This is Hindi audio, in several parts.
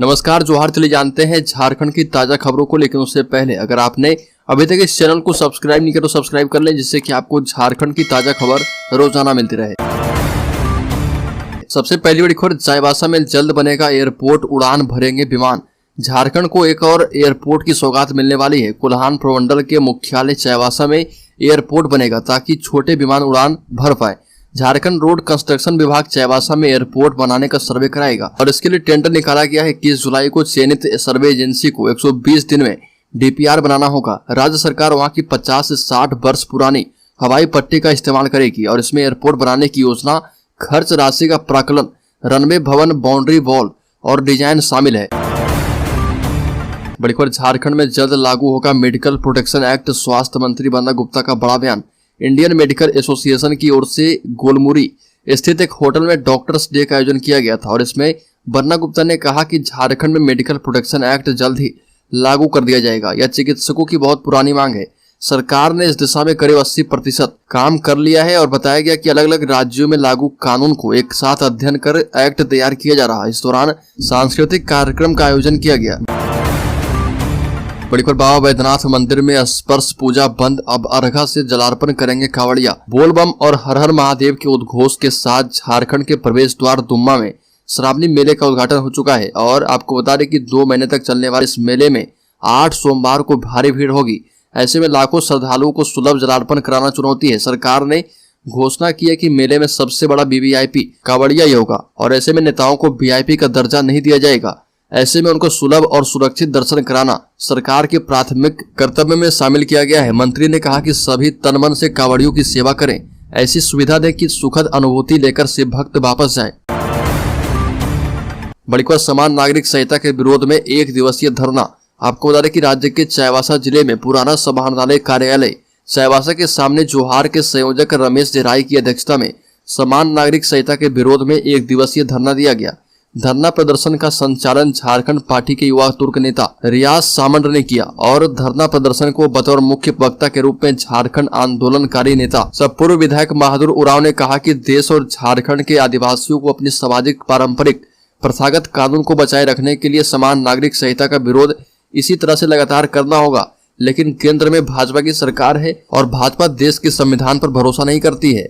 नमस्कार, जोहार। चलिए जानते हैं झारखंड की ताजा खबरों को, लेकिन उससे पहले अगर आपने अभी तक इस चैनल को सब्सक्राइब नहीं किया तो सब्सक्राइब कर लें, जिससे कि आपको झारखंड की ताजा खबर रोजाना मिलती रहे। सबसे पहली बड़ी खबर, चाईबासा में जल्द बनेगा एयरपोर्ट, उड़ान भरेंगे विमान। झारखंड को एक और एयरपोर्ट की सौगात मिलने वाली है। कोल्हान प्रमंडल के मुख्यालय चाईबासा में एयरपोर्ट बनेगा ताकि छोटे विमान उड़ान भर पाए। झारखंड रोड कंस्ट्रक्शन विभाग चाईबासा में एयरपोर्ट बनाने का सर्वे कराएगा और इसके लिए टेंडर निकाला गया है। 21 जुलाई को चयनित सर्वे एजेंसी को 120 दिन में डीपीआर बनाना होगा। राज्य सरकार वहां की 50 से 60 वर्ष पुरानी हवाई पट्टी का इस्तेमाल करेगी और इसमें एयरपोर्ट बनाने की योजना, खर्च राशि का प्राकलन, रनवे, भवन, बाउंड्री वॉल और डिजाइन शामिल है। बड़ी खबर, झारखंड में जल्द लागू होगा मेडिकल प्रोटेक्शन एक्ट। स्वास्थ्य मंत्री बन्ना गुप्ता का बड़ा बयान। इंडियन मेडिकल एसोसिएशन की ओर से गोलमुरी स्थित एक होटल में डॉक्टर्स डे का आयोजन किया गया था और इसमें बन्ना गुप्ता ने कहा कि झारखंड में मेडिकल प्रोटेक्शन एक्ट जल्द ही लागू कर दिया जाएगा। यह चिकित्सकों की बहुत पुरानी मांग है। सरकार ने इस दिशा में करीब 80% काम कर लिया है और बताया गया कि अलग अलग राज्यों में लागू कानून को एक साथ अध्ययन कर एक्ट तैयार किया जा रहा है। इस दौरान सांस्कृतिक कार्यक्रम का आयोजन किया गया। बड़ी खबर, बाबा बैद्यनाथ मंदिर में स्पर्श पूजा बंद, अब अर्घा से जलार्पण करेंगे कांवड़िया। बोलबम और हर हर महादेव के उद्घोष के साथ झारखंड के प्रवेश द्वार दुम्मा में श्रावणी मेले का उद्घाटन हो चुका है और आपको बता दें कि 2 महीने तक चलने वाले इस मेले में 8 सोमवार को भारी भीड़ होगी। ऐसे में लाखों श्रद्धालुओं को सुलभ जलार्पण कराना चुनौती है। सरकार ने घोषणा की है कि मेले में सबसे बड़ा वीवीआईपी कांवड़िया ही होगा और ऐसे में नेताओं को वीआईपी का दर्जा नहीं दिया जाएगा। ऐसे में उनको सुलभ और सुरक्षित दर्शन कराना सरकार के प्राथमिक कर्तव्य में शामिल किया गया है। मंत्री ने कहा कि सभी तन मन से कांवड़ियों की सेवा करें, ऐसी सुविधा दें कि सुखद अनुभूति लेकर से भक्त वापस जाएं। बड़ी खबर, समान नागरिक संहिता के विरोध में 1 दिवसीय धरना। आपको बता दें कि राज्य के चाईबासा जिले में पुराना समाहरणालय कार्यालय चाईबासा के सामने जोहार के संयोजक रमेश देराई की अध्यक्षता में समान नागरिक संहिता के विरोध में 1 दिवसीय धरना दिया गया। धरना प्रदर्शन का संचालन झारखंड पार्टी के युवा तुर्क नेता रियाज सामंड ने किया और धरना प्रदर्शन को बतौर मुख्य वक्ता के रूप में झारखंड आंदोलनकारी नेता सब पूर्व विधायक बहादुर उरांव ने कहा कि देश और झारखंड के आदिवासियों को अपनी सामाजिक पारंपरिक प्रथागत कानून को बचाए रखने के लिए समान नागरिक संहिता का विरोध इसी तरह से लगातार करना होगा। लेकिन केंद्र में भाजपा की सरकार है और भाजपा देश के संविधान पर भरोसा नहीं करती है।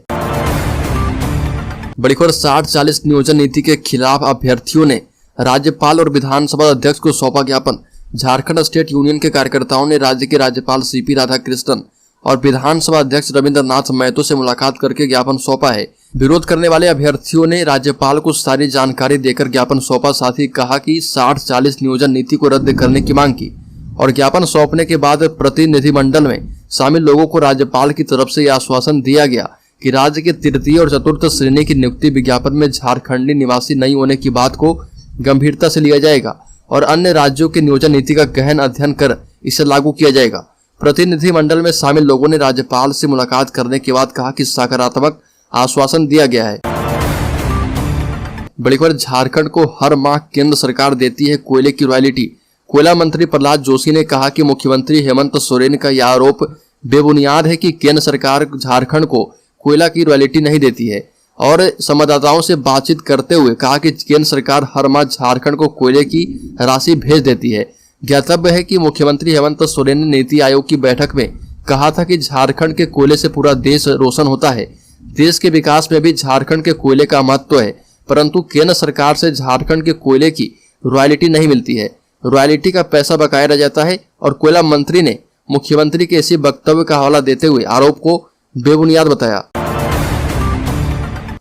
बड़ी खबर, 60-40 नियोजन नीति के खिलाफ अभ्यर्थियों ने राज्यपाल और विधानसभा अध्यक्ष को सौंपा ज्ञापन। झारखंड स्टेट यूनियन के कार्यकर्ताओं ने राज्य के राज्यपाल सीपी राधाकृष्णन और विधानसभा अध्यक्ष रविंद्रनाथ महतो से मुलाकात करके ज्ञापन सौंपा है। विरोध करने वाले अभ्यर्थियों ने राज्यपाल को सारी जानकारी देकर ज्ञापन सौंपा। साथ ही कहा कि 60-40 नियोजन नीति को रद्द करने की मांग की और ज्ञापन सौंपने के बाद प्रतिनिधिमंडल में शामिल लोगों को राज्यपाल की तरफ से यह आश्वासन दिया गया कि राज्य के तृतीय और चतुर्थ श्रेणी की नियुक्ति विज्ञापन में झारखंडी निवासी नहीं होने की बात को गंभीरता से लिया जाएगा और अन्य राज्यों के नियोजन नीति का गहन अध्ययन कर इसे लागू किया जाएगा। प्रतिनिधिमंडल में शामिल लोगों ने राज्यपाल से मुलाकात करने के बाद कहा कि सकारात्मक आश्वासन दिया गया है। बड़ी खबर, झारखंड को हर माह केंद्र सरकार देती है कोयले की रॉयल्टी। कोयला मंत्री प्रहलाद जोशी ने कहा कि मुख्यमंत्री हेमंत सोरेन का यह आरोप बेबुनियाद है कि केंद्र सरकार झारखंड को कोयला की रॉयल्टी नहीं देती है और संवाददाताओं से बातचीत करते हुए कहा कि केंद्र सरकार हर माह झारखंड को कोयले की राशि भेज देती है। ज्ञातव्य है कि मुख्यमंत्री हेमंत सोरेन ने नीति आयोग की बैठक में कहा था कि झारखंड के कोयले से पूरा देश रोशन होता है। देश के विकास में भी झारखंड के कोयले का महत्व है, परंतु केंद्र सरकार से झारखंड के कोयले की रॉयल्टी नहीं मिलती है। रॉयल्टी का पैसा बकाया रह जाता है और कोयला मंत्री ने मुख्यमंत्री के इसी वक्तव्य का हवाला देते हुए आरोप को बेबुनियाद बताया।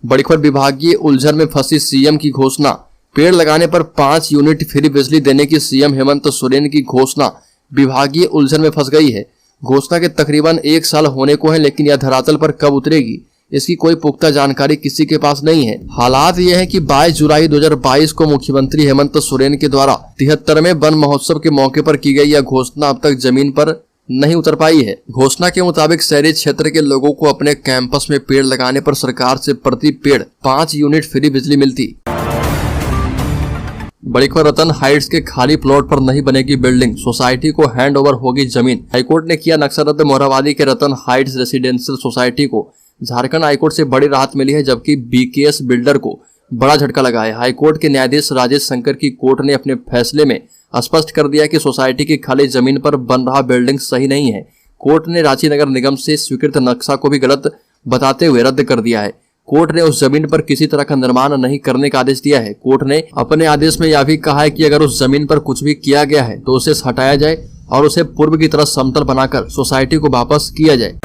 बड़ी खबर, विभागीय उलझन में फंसी सीएम की घोषणा। पेड़ लगाने पर 5 यूनिट फ्री बिजली देने की सीएम हेमंत सोरेन की घोषणा विभागीय उलझन में फंस गई है। घोषणा के तकरीबन 1 साल होने को है, लेकिन यह धरातल पर कब उतरेगी इसकी कोई पुख्ता जानकारी किसी के पास नहीं है। हालात ये है कि 22 जुलाई 2022 को मुख्यमंत्री हेमंत सोरेन के द्वारा 73वें वन महोत्सव के मौके पर की गई यह घोषणा अब तक जमीन पर नहीं उतर पाई है। घोषणा के मुताबिक शहरी क्षेत्र के लोगों को अपने कैंपस में पेड़ लगाने पर सरकार से प्रति पेड़ 5 यूनिट फ्री बिजली मिलती। बड़ी खबर, रतन हाइट्स के खाली प्लॉट पर नहीं बनेगी बिल्डिंग, सोसाइटी को हैंड ओवर होगी जमीन। हाईकोर्ट ने किया नक्शा रद्द। मोरहाबादी के रतन हाइट्स रेसिडेंशियल सोसाइटी को झारखंड हाईकोर्ट से बड़ी राहत मिली है, जबकि बीकेएस बिल्डर को बड़ा झटका लगा है। हाईकोर्ट के न्यायाधीश राजेश शंकर की कोर्ट ने अपने फैसले में स्पष्ट कर दिया कि सोसाइटी की खाली जमीन पर बन रहा बिल्डिंग सही नहीं है। कोर्ट ने रांची नगर निगम से स्वीकृत नक्शा को भी गलत बताते हुए रद्द कर दिया है। कोर्ट ने उस जमीन पर किसी तरह का निर्माण नहीं करने का आदेश दिया है। कोर्ट ने अपने आदेश में यह भी कहा है कि अगर उस जमीन पर कुछ भी किया गया है तो उसे हटाया जाए और उसे पूर्व की तरह समतल बनाकर सोसाइटी को वापस किया जाए।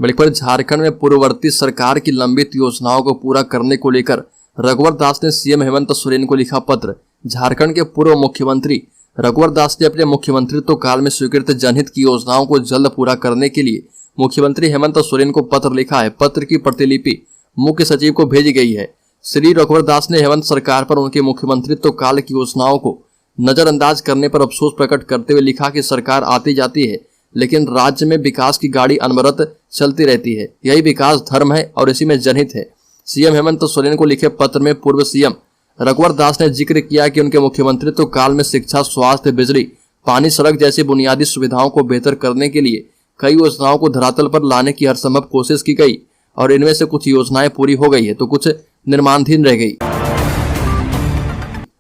बल्कि झारखंड में पूर्ववर्ती सरकार की लंबित योजनाओं को पूरा करने को लेकर रघुवर दास ने सीएम हेमंत सोरेन को लिखा पत्र। झारखंड के पूर्व मुख्यमंत्री रघुवर दास ने अपने मुख्यमंत्रित्व काल में स्वीकृत जनहित की योजनाओं को जल्द पूरा करने के लिए मुख्यमंत्री हेमंत सोरेन को पत्र लिखा है। पत्र की प्रतिलिपि मुख्य सचिव को भेजी गई है। श्री रघुवर दास ने हेमंत सरकार पर उनके मुख्यमंत्रित्व काल की योजनाओं को नजरअंदाज करने पर अफसोस प्रकट करते हुए लिखा कि सरकार आती जाती है लेकिन राज्य में विकास की गाड़ी अनवरत चलती रहती है। यही विकास धर्म है और इसी में जनहित है। सीएम हेमंत सोरेन को लिखे पत्र में पूर्व सीएम रघुवर दास ने जिक्र किया कि उनके मुख्यमंत्रित्व काल में शिक्षा, स्वास्थ्य, बिजली, पानी, सड़क जैसी बुनियादी सुविधाओं को बेहतर करने के लिए कई योजनाओं को धरातल पर लाने की हर संभव कोशिश की गई और इनमें से कुछ योजनाएं पूरी हो गई है तो कुछ निर्माणाधीन रह गई।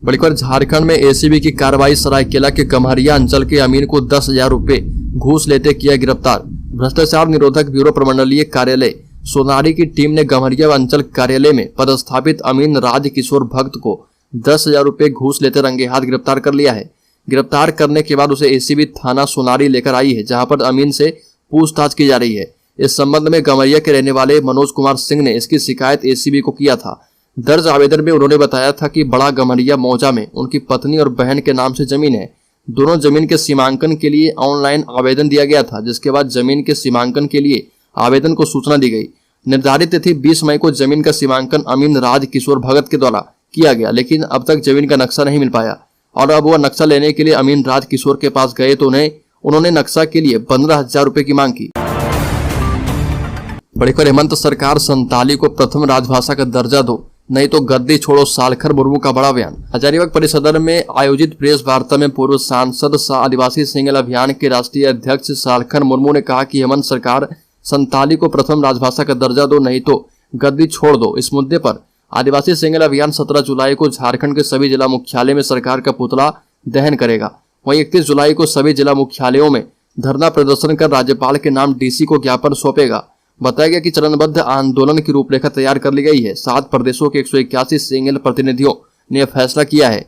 बल्कि झारखंड में एसीबी की कार्रवाई। सरायकेला के गम्हरिया अंचल के अमीन को 10,000 रुपए घूस लेते किया गिरफ्तार। भ्रष्टाचार निरोधक ब्यूरो प्रमंडलीय कार्यालय सोनारी की टीम ने गम्हरिया अंचल कार्यालय में पदस्थापित अमीन राज किशोर भक्त को 10,000 रुपए घूस लेते रंगे हाथ गिरफ्तार कर लिया है। गिरफ्तार करने के बाद उसे एसीबी थाना सोनारी लेकर आई है, जहां पर अमीन से पूछताछ की जा रही है। इस संबंध में गम्हरिया के रहने वाले मनोज कुमार सिंह ने इसकी शिकायत एसीबी को किया था। दर्ज आवेदन में उन्होंने बताया था कि बड़ा गम्हरिया मौजा में उनकी पत्नी और बहन के नाम से जमीन है। दोनों जमीन के सीमांकन के लिए ऑनलाइन आवेदन दिया गया था, जिसके बाद जमीन के सीमांकन के लिए आवेदन को सूचना दी गई। निर्धारित तिथि 20 मई को जमीन का सीमांकन अमीन राज किशोर भगत के द्वारा किया गया, लेकिन अब तक जमीन का नक्शा नहीं मिल पाया और अब वह नक्शा लेने के लिए अमीन राज किशोर के पास गए तो उन्होंने नक्शा के लिए 15,000 रुपए की मांग की। बड़ी हेमंत सरकार संताली को प्रथम राजभाषा का दर्जा दो, नहीं तो गद्दी छोड़ो, सालखर मुर्मू का बड़ा बयान। हजारीबाग परिसदन में आयोजित प्रेस वार्ता में पूर्व सांसद सह आदिवासी सिंगल अभियान के राष्ट्रीय अध्यक्ष सालखर मुर्मू ने कहा कि हेमंत सरकार संताली को प्रथम राजभाषा का दर्जा दो, नहीं तो गद्दी छोड़ दो। इस मुद्दे पर आदिवासी सिंगल अभियान 17 जुलाई को झारखंड के सभी जिला मुख्यालय में सरकार का पुतला दहन करेगा। वहीं 31 जुलाई को सभी जिला मुख्यालयों में धरना प्रदर्शन कर राज्यपाल के नाम डीसी को ज्ञापन सौंपेगा। बताया गया कि चरणबद्ध आंदोलन की रूपरेखा तैयार कर ली गई है। 7 प्रदेशों के 181 सिंगल प्रतिनिधियों ने यह फैसला किया है।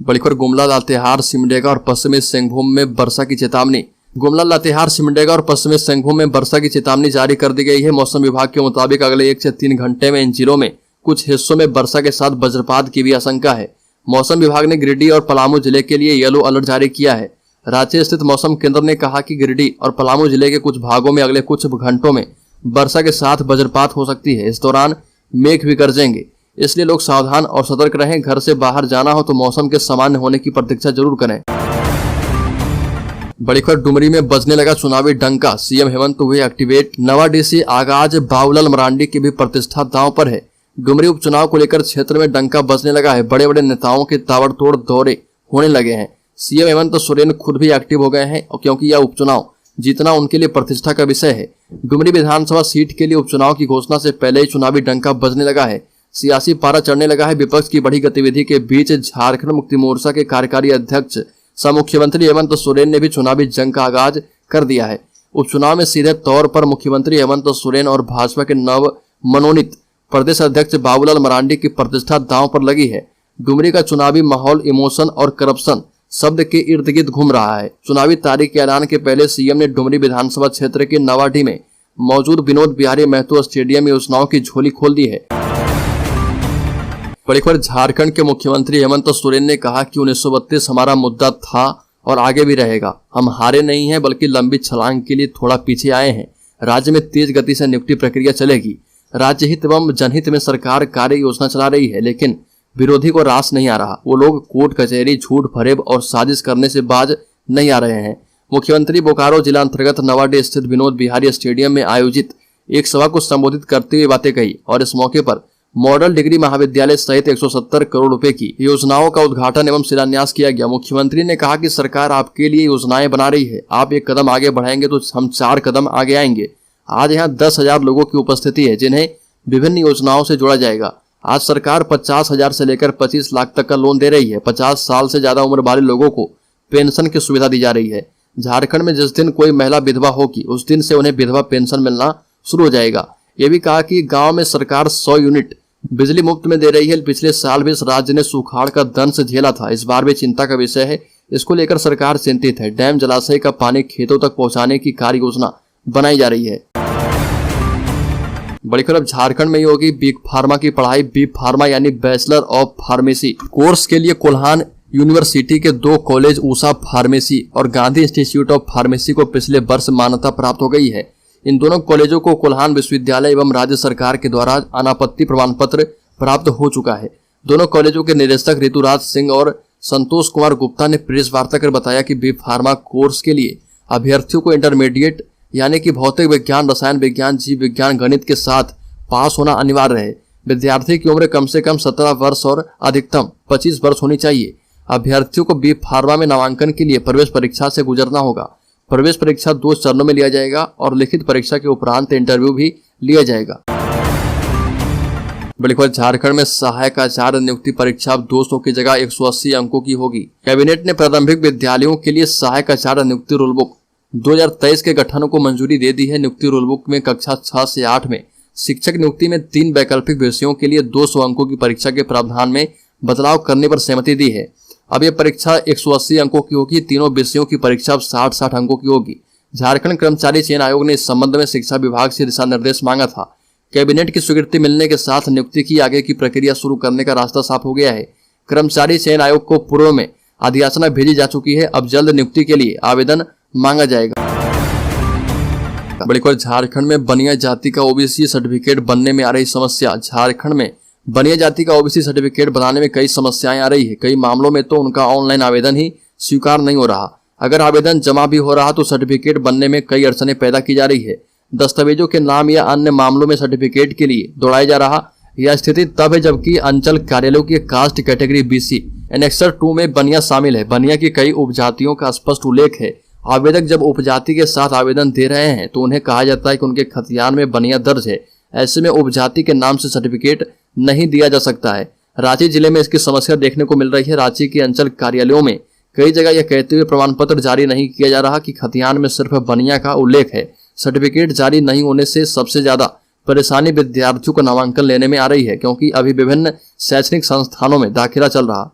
बलिखर, गुमला, लातेहार, सिमडेगा और पश्चिमी सिंहभूम में वर्षा की चेतावनी। गुमला, लातेहार, सिमडेगा और पश्चिमी सिंहभूम में वर्षा की चेतावनी जारी कर दी गई है। मौसम विभाग के मुताबिक अगले 1 से 3 घंटे में इन जिलों में कुछ हिस्सों में वर्षा के साथ वज्रपात की भी आशंका है। मौसम विभाग ने गिरिडीह और पलामू जिले के लिए येलो अलर्ट जारी किया है। रांची स्थित मौसम केंद्र ने कहा कि गिरिडीह और पलामू जिले के कुछ भागों में अगले कुछ घंटों में वर्षा के साथ वज्रपात हो सकती है। इस दौरान मेघ भी गरजेंगे, इसलिए लोग सावधान और सतर्क रहें। घर से बाहर जाना हो तो मौसम के सामान्य होने की प्रतीक्षा जरूर करें। बड़ी खबर, डुमरी में बजने लगा चुनावी डंका, सीएम हेमंत हुए एक्टिवेट। नवा डीसी आगाज बाबूलाल मरांडी की भी प्रतिष्ठा दांव पर है। डुमरी उपचुनाव को लेकर क्षेत्र में डंका बजने लगा है। बड़े बड़े नेताओं के ताबड़तोड़ दौरे होने लगे हैं। सीएम हेमंत सोरेन खुद भी एक्टिव हो गए हैं क्योंकि यह उपचुनाव जीतना उनके लिए प्रतिष्ठा का विषय है। डुमरी विधानसभा सीट के लिए उपचुनाव की घोषणा से पहले ही चुनावी डंका बजने लगा है। सियासी पारा चढ़ने लगा है। विपक्ष की बड़ी गतिविधि के बीच झारखंड मुक्ति मोर्चा के कार्यकारी अध्यक्ष सह मुख्यमंत्री हेमंत सोरेन ने भी चुनावी जंग का आगाज कर दिया है। उपचुनाव में सीधे तौर पर मुख्यमंत्री हेमंत सोरेन और भाजपा के नव मनोनीत प्रदेश अध्यक्ष बाबूलाल मरांडी की प्रतिष्ठा दांव पर लगी है। डुमरी का चुनावी माहौल इमोशन और करप्शन शब्द के इर्द गिर्द घूम रहा है। चुनावी तारीख के ऐलान के पहले सीएम ने डुमरी विधानसभा क्षेत्र के नवाडीह में मौजूद विनोद बिहारी महतो स्टेडियम में योजनाओं की झोली खोल दी है। बड़ी खबर, झारखंड के मुख्यमंत्री हेमंत सोरेन ने कहा कि 1932 हमारा मुद्दा था और आगे भी रहेगा। हम हारे नहीं हैं बल्कि लंबी छलांग के लिए थोड़ा पीछे आए हैं। राज्य में तेज गति से नियुक्ति प्रक्रिया चलेगी। राज्य हित एवं जनहित में सरकार कार्य योजना चला रही है, लेकिन विरोधी को रास नहीं आ रहा। वो लोग कोर्ट कचहरी, झूठ फरेब और साजिश करने से बाज नहीं आ रहे हैं। मुख्यमंत्री बोकारो जिला अंतर्गत नवाडीह स्थित विनोद बिहारी स्टेडियम में आयोजित एक सभा को संबोधित करते हुए बातें कही और इस मौके पर मॉडल डिग्री महाविद्यालय सहित 170 करोड़ रुपए की योजनाओं का उद्घाटन एवं शिलान्यास किया गया। मुख्यमंत्री ने कहा कि सरकार आपके लिए योजनाएं बना रही है। आप 1 कदम आगे बढ़ाएंगे तो हम 4 कदम आगे आएंगे। आज यहाँ 10,000 लोगों की उपस्थिति है, जिन्हें विभिन्न योजनाओं से जोड़ा जाएगा। आज सरकार 50,000 से लेकर 25 लाख तक का लोन दे रही है। 50 साल से ज्यादा उम्र वाले लोगों को पेंशन की सुविधा दी जा रही है। झारखंड में जिस दिन कोई महिला विधवा होगी उस दिन से उन्हें विधवा पेंशन मिलना शुरू हो जाएगा। ये भी कहा कि गांव में सरकार 100 यूनिट बिजली मुफ्त में दे रही है। पिछले साल भी इस राज्य ने सुखाड़ का दंश झेला था, इस बार भी चिंता का विषय है। इसको लेकर सरकार चिंतित है। डैम जलाशय का पानी खेतों तक पहुंचाने की कार्य योजना बनाई जा रही है। बड़ी खबर झारखंड में ही होगी बिग फार्मा की पढ़ाई। बिग फार्मा यानी बैचलर ऑफ फार्मेसी कोर्स के लिए कोल्हान यूनिवर्सिटी के 2 कॉलेज उषा फार्मेसी और गांधी इंस्टीट्यूट ऑफ फार्मेसी को पिछले वर्ष मान्यता प्राप्त हो गई है। इन दोनों कॉलेजों को कोल्हान विश्वविद्यालय एवं राज्य सरकार के द्वारा अनापत्ति प्रमाण पत्र प्राप्त हो चुका है। दोनों कॉलेजों के निदेशक ऋतुराज सिंह और संतोष कुमार गुप्ता ने प्रेस वार्ता कर बताया कि बी फार्मा कोर्स के लिए अभ्यर्थियों को इंटरमीडिएट यानी कि भौतिक विज्ञान, रसायन विज्ञान, जीव विज्ञान, गणित के साथ पास होना अनिवार्य है। विद्यार्थी की उम्र कम से कम 17 वर्ष और अधिकतम 25 वर्ष होनी चाहिए। अभ्यर्थियों को बी फार्मा में नामांकन के लिए प्रवेश परीक्षा से गुजरना होगा। प्रवेश परीक्षा 2 चरणों में लिया जाएगा और लिखित परीक्षा के उपरांत इंटरव्यू भी लिया जाएगा। बड़ी खबर झारखंड में सहायक आचार्य नियुक्ति परीक्षा अब 200 की जगह 180 अंकों की होगी। कैबिनेट ने प्रारंभिक विद्यालयों के लिए सहायक आचार्य नियुक्ति रूलबुक 2023 के गठन को मंजूरी दे दी है। नियुक्ति रूलबुक में कक्षा 6 से 8 में शिक्षक नियुक्ति में 3 वैकल्पिक विषयों के लिए 200 अंकों की परीक्षा के प्रावधान में बदलाव करने पर सहमति दी है। अब यह परीक्षा 180 अंकों की होगी। तीनों विषयों की परीक्षा अब 60-60 अंकों की होगी। झारखंड कर्मचारी चयन आयोग ने इस संबंध में शिक्षा विभाग से दिशा निर्देश मांगा था। कैबिनेट की स्वीकृति मिलने के साथ नियुक्ति की आगे की प्रक्रिया शुरू करने का रास्ता साफ हो गया है। कर्मचारी चयन आयोग को पूर्व में अधियाचना भेजी जा चुकी है। अब जल्द नियुक्ति के लिए आवेदन मांगा जाएगा। बड़ी खबर झारखंड में बनिया जाति का ओबीसी सर्टिफिकेट बनने में आ रही समस्या। झारखंड में बनिया जाति का ओबीसी सर्टिफिकेट बनाने में कई समस्याएं आ रही है। कई मामलों में तो उनका ऑनलाइन आवेदन ही स्वीकार नहीं हो रहा। अगर आवेदन जमा भी हो रहा तो सर्टिफिकेट बनने में कई अड़चनें पैदा की जा रही है। दस्तावेजों के नाम या अन्य मामलों में सर्टिफिकेट के लिए दौड़ाया जा रहा। यह स्थिति तब है जबकि अंचल कार्यालयों की कास्ट कैटेगरी BC एनेक्सर 2 में बनिया शामिल है। बनिया की कई उपजातियों का स्पष्ट उल्लेख है। आवेदक जब उपजाति के साथ आवेदन दे रहे हैं तो उन्हें कहा जाता है कि उनके खतियान में बनिया दर्ज है। ऐसे में उपजाति के नाम से सर्टिफिकेट नहीं दिया जा सकता है। रांची जिले में इसकी समस्या देखने को मिल रही है। रांची के अंचल कार्यालयों में कई जगह यह कहते हुए प्रमाण पत्र जारी नहीं किया जा रहा कि खतियान में सिर्फ बनिया का उल्लेख है। सर्टिफिकेट जारी नहीं होने से सबसे ज्यादा परेशानी विद्यार्थियों को नामांकन लेने में आ रही है, क्योंकि अभी विभिन्न शैक्षणिक संस्थानों में दाखिला चल रहा।